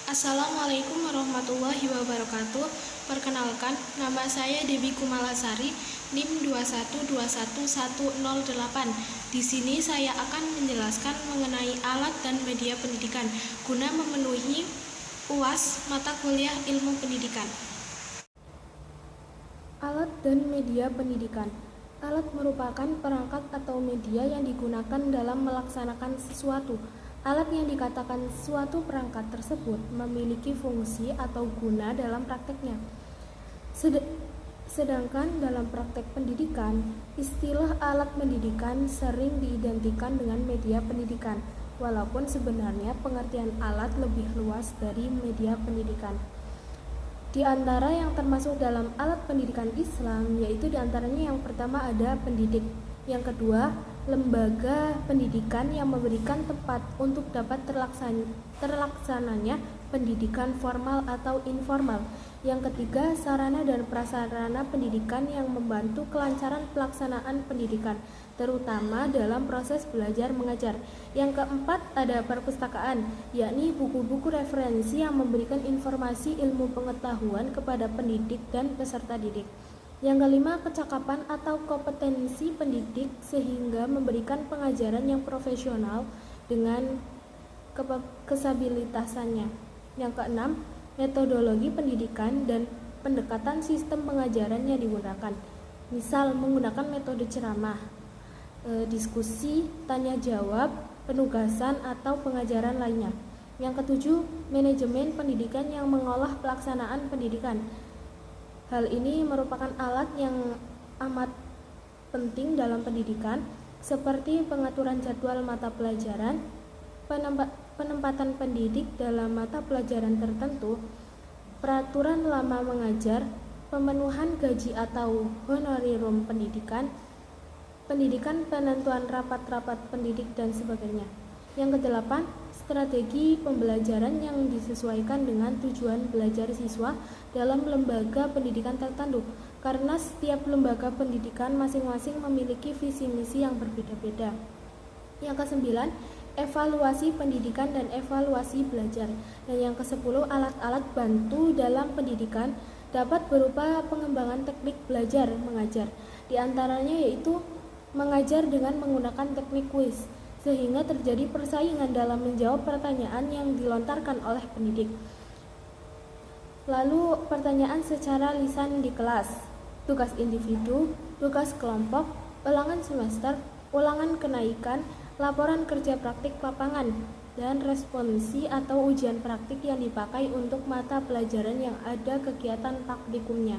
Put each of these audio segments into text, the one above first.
Assalamualaikum warahmatullahi wabarakatuh. Perkenalkan, nama saya Dewi Kumalasari, NIM 2121108. Di sini saya akan menjelaskan mengenai alat dan media pendidikan guna memenuhi UAS mata kuliah Ilmu Pendidikan. Alat dan media pendidikan. Alat merupakan perangkat atau media yang digunakan dalam melaksanakan sesuatu. Alat yang dikatakan suatu perangkat tersebut memiliki fungsi atau guna dalam prakteknya. Sedangkan dalam praktek pendidikan, istilah alat pendidikan sering diidentikan dengan media pendidikan, walaupun sebenarnya pengertian alat lebih luas dari media pendidikan. Di antara yang termasuk dalam alat pendidikan Islam, yaitu diantaranya yang pertama ada pendidik, yang kedua lembaga pendidikan yang memberikan tempat untuk dapat terlaksananya pendidikan formal atau informal. Yang ketiga, sarana dan prasarana pendidikan yang membantu kelancaran pelaksanaan pendidikan, terutama dalam proses belajar mengajar. Yang keempat, ada perpustakaan, yakni buku-buku referensi yang memberikan informasi ilmu pengetahuan kepada pendidik dan peserta didik. Yang kelima, kecakapan atau kompetensi pendidik sehingga memberikan pengajaran yang profesional dengan kesabilitasannya. Yang keenam, metodologi pendidikan dan pendekatan sistem pengajaran yang digunakan. Misal menggunakan metode ceramah, diskusi, tanya jawab, penugasan atau pengajaran lainnya. Yang ketujuh, manajemen pendidikan yang mengolah pelaksanaan pendidikan. Hal ini merupakan alat yang amat penting dalam pendidikan, seperti pengaturan jadwal mata pelajaran, penempatan pendidik dalam mata pelajaran tertentu, peraturan lama mengajar, pemenuhan gaji atau honorarium pendidikan, penentuan rapat-rapat pendidik, dan sebagainya. Yang kedelapan, strategi pembelajaran yang disesuaikan dengan tujuan belajar siswa dalam lembaga pendidikan tertentu, karena setiap lembaga pendidikan masing-masing memiliki visi misi yang berbeda-beda. Yang kesembilan, evaluasi pendidikan dan evaluasi belajar. Dan yang kesepuluh, alat-alat bantu dalam pendidikan dapat berupa pengembangan teknik belajar mengajar. Di antaranya yaitu mengajar dengan menggunakan teknik kuis, sehingga terjadi persaingan dalam menjawab pertanyaan yang dilontarkan oleh pendidik. Lalu pertanyaan secara lisan di kelas, tugas individu, tugas kelompok, ulangan semester, ulangan kenaikan, laporan kerja praktik lapangan, dan responsi atau ujian praktik yang dipakai untuk mata pelajaran yang ada kegiatan praktikumnya.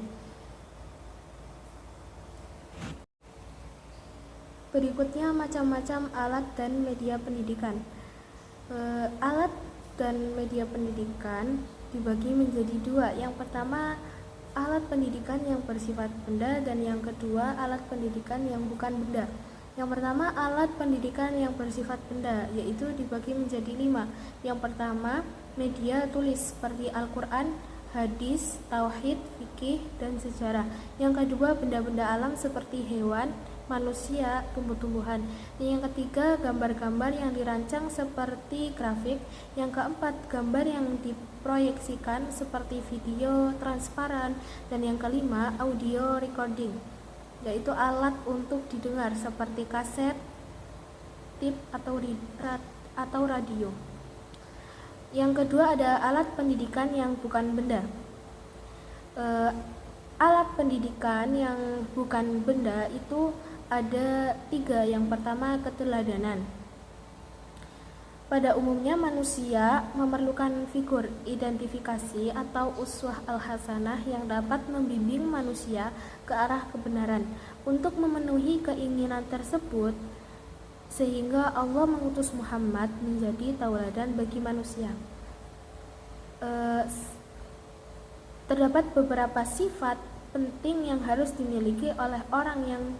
Berikutnya macam-macam alat dan media pendidikan. Alat dan media pendidikan dibagi menjadi dua. Yang pertama, alat pendidikan yang bersifat benda, dan yang kedua, alat pendidikan yang bukan benda. Yang pertama, alat pendidikan yang bersifat benda, yaitu dibagi menjadi 5. Yang pertama, media tulis seperti Al-Quran, hadis, tauhid, fikih, dan sejarah. Yang kedua, benda-benda alam seperti hewan, manusia, tumbuh-tumbuhan. Yang ketiga, gambar-gambar yang dirancang seperti grafik. Yang keempat, gambar yang diproyeksikan seperti video, transparan. Dan yang kelima, audio recording, yaitu alat untuk didengar seperti kaset, tip atau radio. Yang kedua, ada alat pendidikan yang bukan benda. Alat pendidikan yang bukan benda itu ada 3. Yang pertama, keteladanan. Pada umumnya manusia memerlukan figur identifikasi atau uswah al-hasanah yang dapat membimbing manusia ke arah kebenaran. Untuk memenuhi keinginan tersebut, sehingga Allah mengutus Muhammad menjadi tauladan bagi manusia. Terdapat beberapa sifat penting yang harus dimiliki oleh orang yang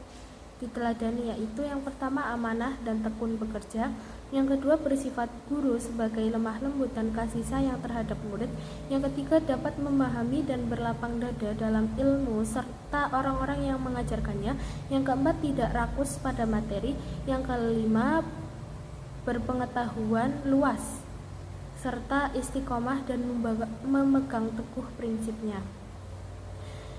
diteladani, yaitu yang pertama, amanah dan tekun bekerja. Yang kedua, bersifat guru sebagai lemah lembut dan kasih sayang terhadap murid. Yang ketiga, dapat memahami dan berlapang dada dalam ilmu serta orang-orang yang mengajarkannya. Yang keempat, tidak rakus pada materi. Yang kelima, berpengetahuan luas serta istiqomah dan memegang teguh prinsipnya.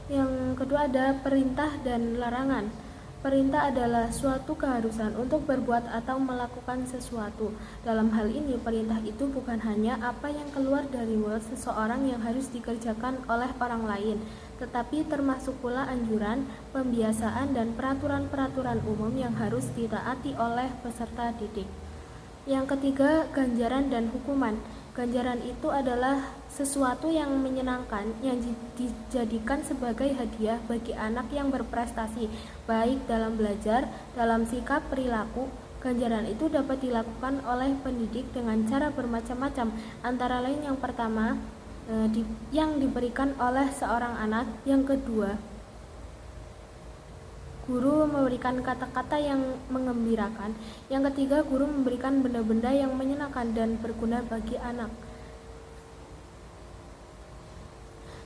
Yang kedua ada perintah dan larangan. Perintah adalah suatu keharusan untuk berbuat atau melakukan sesuatu. Dalam hal ini, perintah itu bukan hanya apa yang keluar dari mulut seseorang yang harus dikerjakan oleh orang lain, tetapi termasuk pula anjuran, pembiasaan, dan peraturan-peraturan umum yang harus ditaati oleh peserta didik. Yang ketiga, ganjaran dan hukuman. Ganjaran itu adalah sesuatu yang menyenangkan yang dijadikan sebagai hadiah bagi anak yang berprestasi, baik dalam belajar, dalam sikap, perilaku. Ganjaran itu dapat dilakukan oleh pendidik dengan cara bermacam-macam, antara lain yang pertama, yang diberikan oleh seorang anak. Yang kedua, guru memberikan kata-kata yang mengembirakan. Yang ketiga, guru memberikan benda-benda yang menyenangkan dan berguna bagi anak.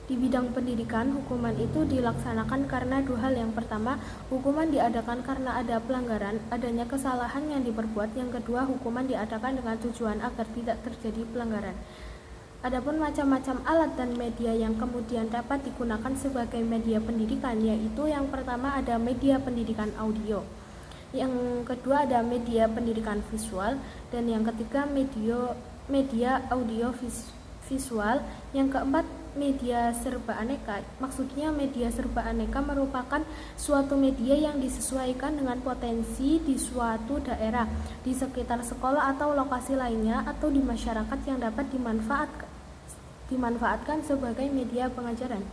Di bidang pendidikan, hukuman itu dilaksanakan karena dua hal. Yang pertama, hukuman diadakan karena ada pelanggaran, adanya kesalahan yang diperbuat. Yang kedua, hukuman diadakan dengan tujuan agar tidak terjadi pelanggaran. Adapun macam-macam alat dan media yang kemudian dapat digunakan sebagai media pendidikan, yaitu yang pertama ada media pendidikan audio, yang kedua ada media pendidikan visual, dan yang ketiga media audio visual, yang keempat media serba aneka. Maksudnya media serba aneka merupakan suatu media yang disesuaikan dengan potensi di suatu daerah, di sekitar sekolah atau lokasi lainnya, atau di masyarakat yang dapat dimanfaatkan sebagai media pengajaran.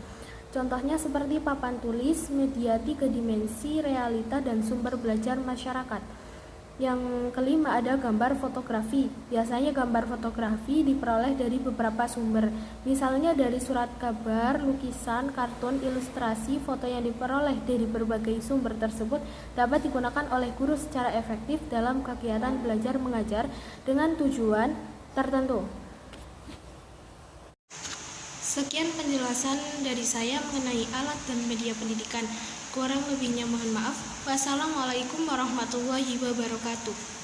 Contohnya seperti papan tulis, media 3 dimensi, realita, dan sumber belajar masyarakat. Yang kelima ada gambar fotografi. Biasanya gambar fotografi diperoleh dari beberapa sumber, misalnya dari surat kabar, lukisan, kartun, ilustrasi. Foto yang diperoleh dari berbagai sumber tersebut dapat digunakan oleh guru secara efektif dalam kegiatan belajar mengajar dengan tujuan tertentu. Sekian penjelasan dari saya mengenai alat dan media pendidikan. Kurang lebihnya mohon maaf. Wassalamualaikum warahmatullahi wabarakatuh.